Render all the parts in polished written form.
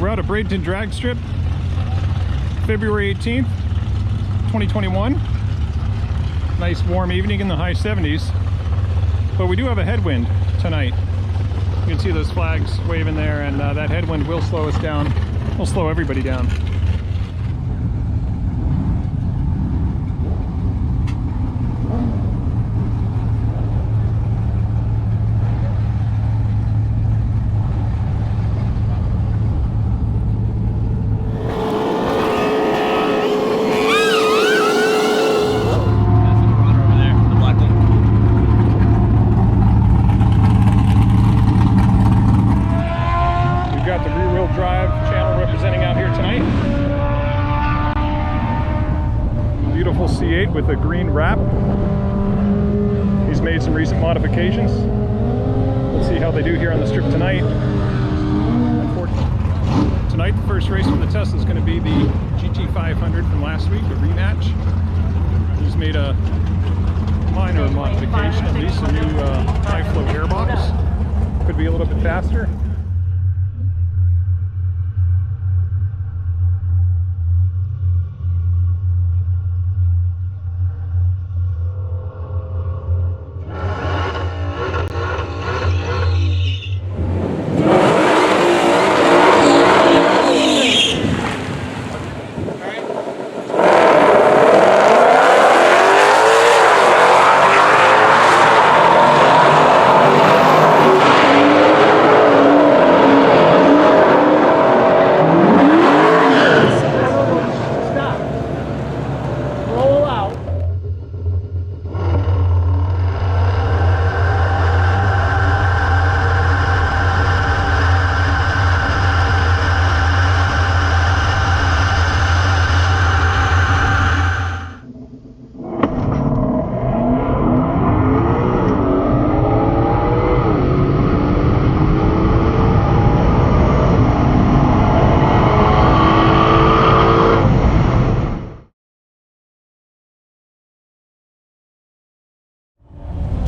We're out at Bradenton Drag Strip, February 18th, 2021. Nice warm evening in the high 70s, but we do have a headwind tonight. You can see those flags waving there, and that headwind will slow us down. Will slow everybody down. C8 with a green wrap. He's made some recent modifications. We'll see how they do here on the strip tonight. Tonight, the first race from the Tesla is going to be the GT500 from last week, the rematch. He's made a minor modification, at least a new high-flow airbox. Could be a little bit faster.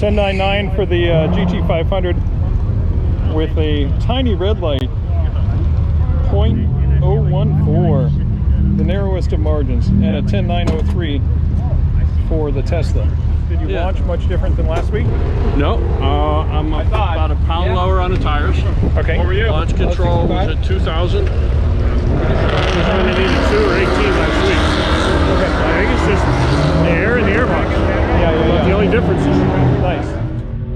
$10.99 for the GT500 with a tiny red light, 0.014, the narrowest of margins, and a 10.903 for the Tesla. Did you launch much different than last week? No, I'm about a pound lower on the tires. Okay. What were you? Launch control was at 2,000. It was when it needed 2 or 18 last week. Okay. I think it's just the air and the airbox. Yeah. The only difference is nice.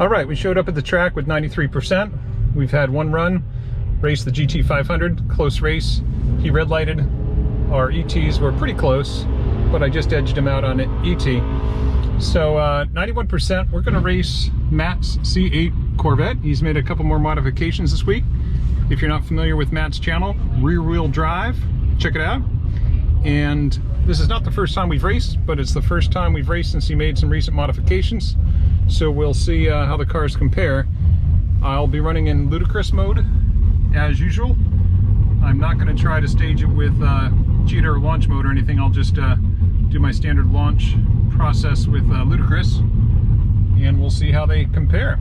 All right, we showed up at the track with 93%. We've had one run, raced the GT500, close race. He red lighted. Our ETs were pretty close, but I just edged him out on ET. So 91%. We're going to race Matt's C8 Corvette. He's made a couple more modifications this week. If you're not familiar with Matt's channel, rear wheel drive, check it out. And this is not the first time we've raced, but it's the first time we've raced since he made some recent modifications. So we'll see how the cars compare. I'll be running in Ludicrous mode as usual. I'm not going to try to stage it with Cheetah or launch mode or anything. I'll just do my standard launch process with Ludicrous, and we'll see how they compare.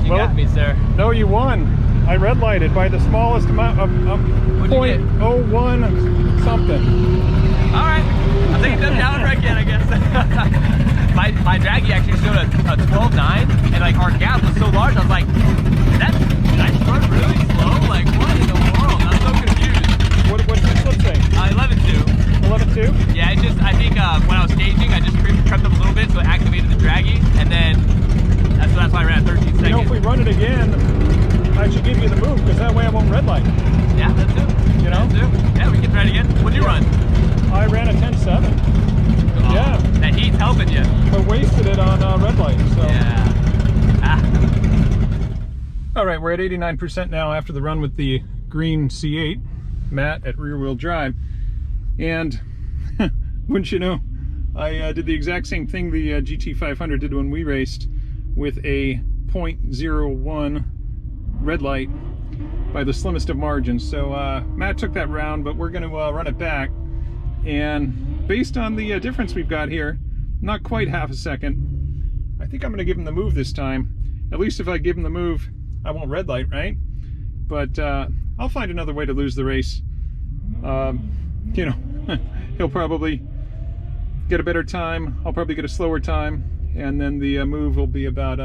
Got me, sir. No, you won. I red lighted by the smallest amount of .01 something. All right, I'll take another down right again, I guess. my draggy actually showed a 12.9, and like our gap was so large, I was like, did I start really slow? Like, what in the world? I'm so confused. What's your slip say? 11.2. 11.2? Yeah, I think when I was staging, I just crept up a little bit, so it activated the draggy, and then that's why I ran at 13 seconds. You know, if we run it again, I should give you the move, because that way I won't red light. Yeah, that's it. You know? That's it. Yeah, we can try it again. What'd you run? I ran a 10.7. Oh, yeah. That heat's helping you. But wasted it on red light, so. Yeah. Ah. All right, we're at 89% now after the run with the green C8, Matt at rear wheel drive. And wouldn't you know, I did the exact same thing the GT500 did when we raced, with a .01 red light by the slimmest of margins. So Matt took that round, but we're going to run it back. And based on the difference we've got here, not quite half a second, I think I'm going to give him the move this time. At least if I give him the move, I won't red light, right? But I'll find another way to lose the race. You know, he'll probably get a better time, I'll probably get a slower time, and then the move will be about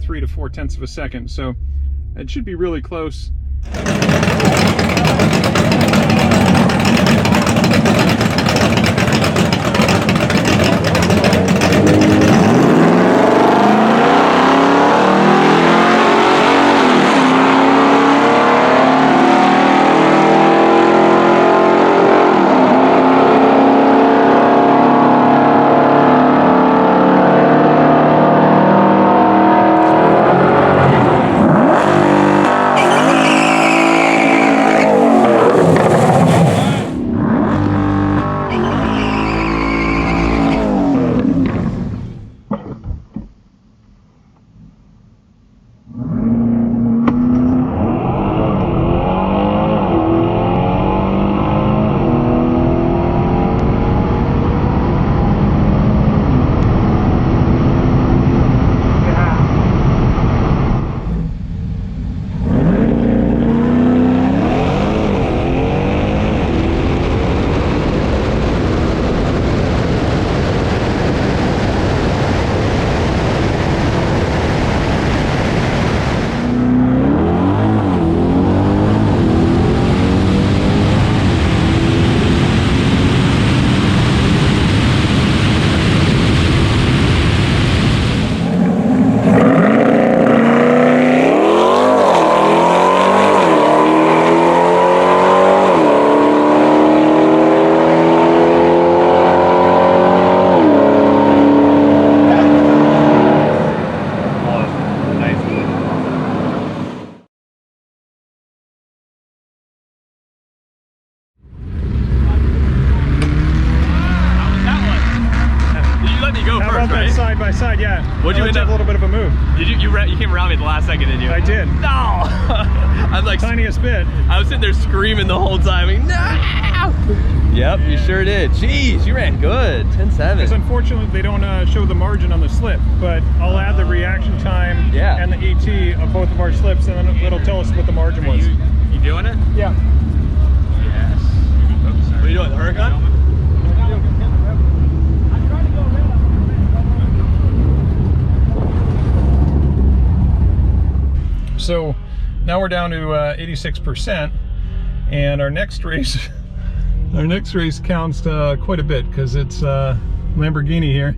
3 to 4 tenths of a second. So it should be really close. Side by side, yeah. What'd you end up? A little bit of a move. Did you came around me at the last second, didn't you? I did. No! I was like, tiniest bit. I was sitting there screaming the whole time. Like, no! Yep, you sure did. Jeez, you ran good. 10.7. Because unfortunately they don't show the margin on the slip, but I'll add the reaction time and the ET of both of our slips, and then it'll tell us what the margin was. You doing it? Yeah. Yes. What are you doing, the Huracán? So now we're down to 86%, and our next race, counts quite a bit, because it's Lamborghini here,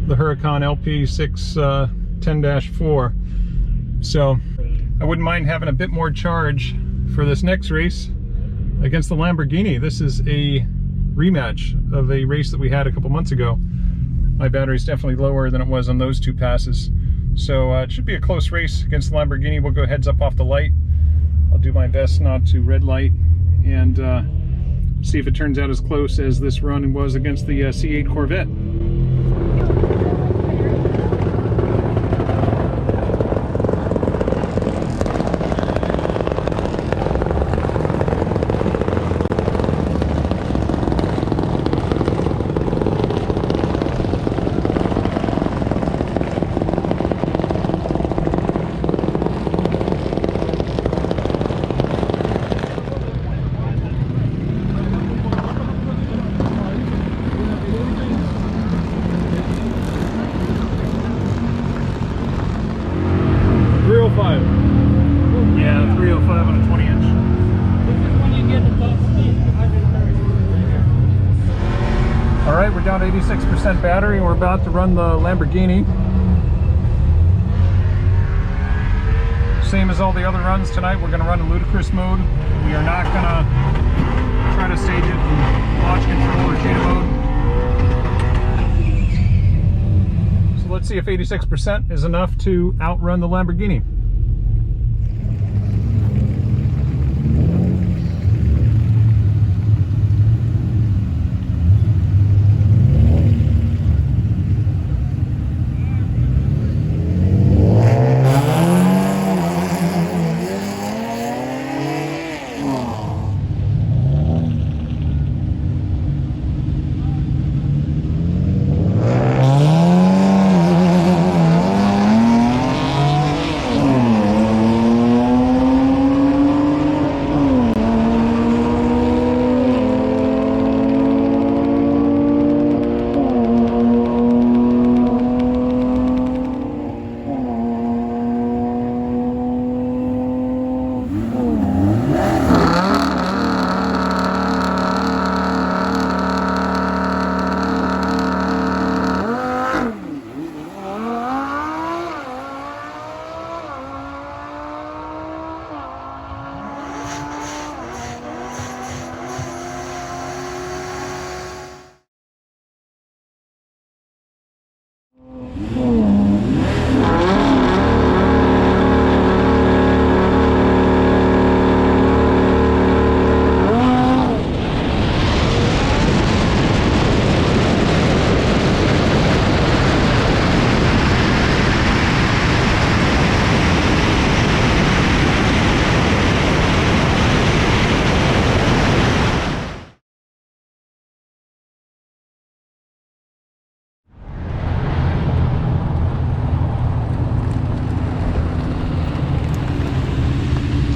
the Huracán LP6 10-4. So I wouldn't mind having a bit more charge for this next race against the Lamborghini. This is a rematch of a race that we had a couple months ago. My battery's definitely lower than it was on those two passes. So it should be a close race against the Lamborghini. We'll go heads up off the light. I'll do my best not to red light, and see if it turns out as close as this run was against the C8 Corvette. 305. Yeah, 305 on a 20-inch. All right, we're down to 86% battery, and we're about to run the Lamborghini. Same as all the other runs tonight, we're going to run in ludicrous mode. We are not going to try to stage it in launch control or Cheetah mode. So let's see if 86% is enough to outrun the Lamborghini.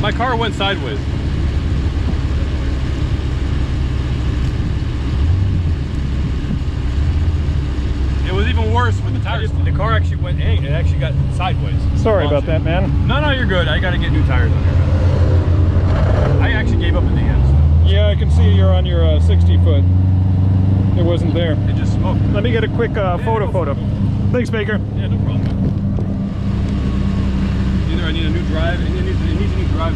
My car went sideways. It was even worse with the tires. The car actually went, it actually got sideways. Sorry about that, man. No, you're good. I gotta get new tires on here. I actually gave up at the end. Yeah, I can see you're on your 60 foot. It wasn't there. It just smoked. Let me get a quick photo. Thanks, Baker. Yeah, no problem. Either I need a new drive, it needs a new drive.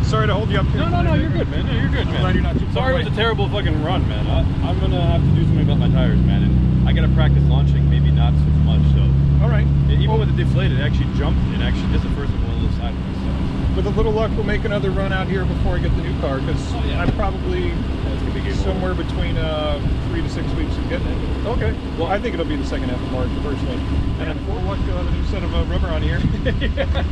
Sorry to hold you up here. No, you're good, man. No, you're good, man. Glad you're not too far Sorry, away. it was a terrible fucking run, man. I'm gonna have to do something about my tires, man. And I gotta practice launching, maybe not so much. So, all right. Even with the deflated, it actually jumped. And actually, this is the first one went a little sideways. So. With a little luck, we'll make another run out here before I get the new car, because I'm probably somewhere between 3 to 6 weeks of getting it. Okay. Well, I think it'll be the second half of March, personally. And for luck, you'll have a new set of rubber on here.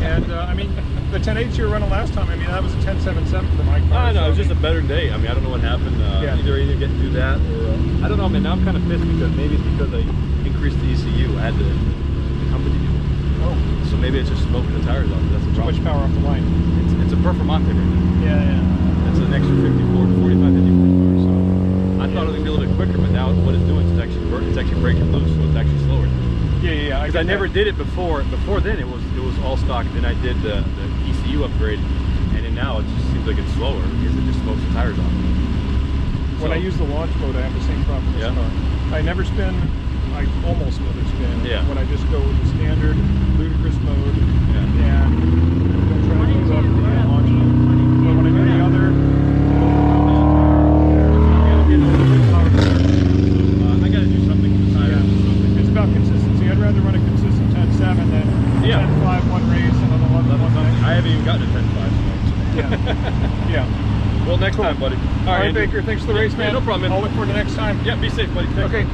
And I mean, the 10.8s you were running last time, I mean, that was a 10.77 for my car. I know, it was just a better day. I mean, I don't know what happened. Either get to do that, or I don't know, man. Now I'm kind of pissed because maybe it's because I increased the ECU. I had the company do it. Oh. So maybe it's just smoking the tires off. That's the Too problem. much power off the line. It's a performante right now. Yeah. It's an extra 54 to 45, 54 cars. So I thought it would be a little bit quicker, but now what it's doing is it's actually breaking loose, so it's actually slower. Yeah. Because I never did it before. Before then, it was all stock. Then I did the ECU upgrade, and then now it just seems like it's slower because it just smokes the tires off. When I use the launch mode, I have the same problem with this car. I never spin. I almost never spin. Yeah. When I just go with the standard ludicrous mode, Yeah. and don't try to move up the launch mode. But when I do the other, I gotta do something with the tires. it's about consistency. I'd rather run a consistent 10.7 than 10.5 one race and another one next. I haven't even gotten a 10.5. Yeah. Well, next time, buddy. All right, Baker. Thanks for the race, man. Yeah, no problem, man. I'll look forward to next time. Yeah, be safe, buddy. Thanks. Okay.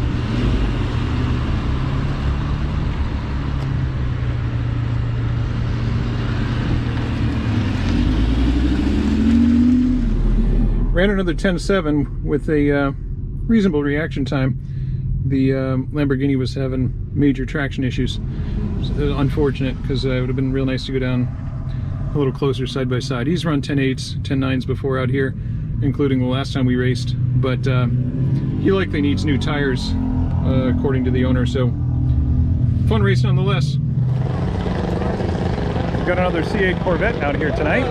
Ran another 10.7 with a reasonable reaction time. The Lamborghini was having major traction issues. So, unfortunate, because it would have been real nice to go down a little closer side by side. He's run 10.8s, 10.9s before out here, including the last time we raced, but he likely needs new tires, according to the owner, so fun race nonetheless. We've got another C8 Corvette out here tonight.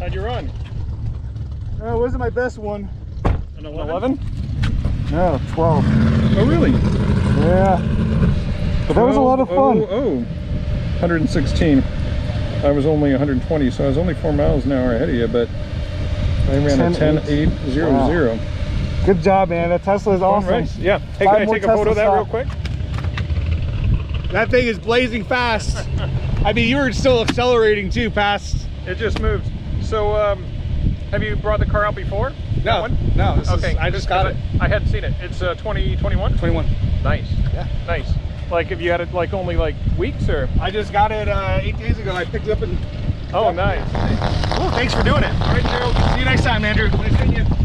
How'd you run? It wasn't my best one. An 11? No, 12. Oh, really? Yeah. But that was a lot of fun. 116. I was only 120, so I was only 4 miles an hour ahead of you, but I ran a 10.800. Wow. Good job, man. That Tesla is awesome. Race. Yeah. Hey, can I take a photo of that real quick? That thing is blazing fast. I mean, you were still accelerating too, fast. It just moved. So, have you brought the car out before? No, no. Okay. I just got it. I hadn't seen it. It's 2021? 21. Nice. Yeah. Nice. Like, have you had it like only like weeks or? I just got it 8 days ago. I picked it up and. Oh, nice. Cool. Thanks for doing it. All right, Gerald. See you next time, Andrew. Nice meeting you.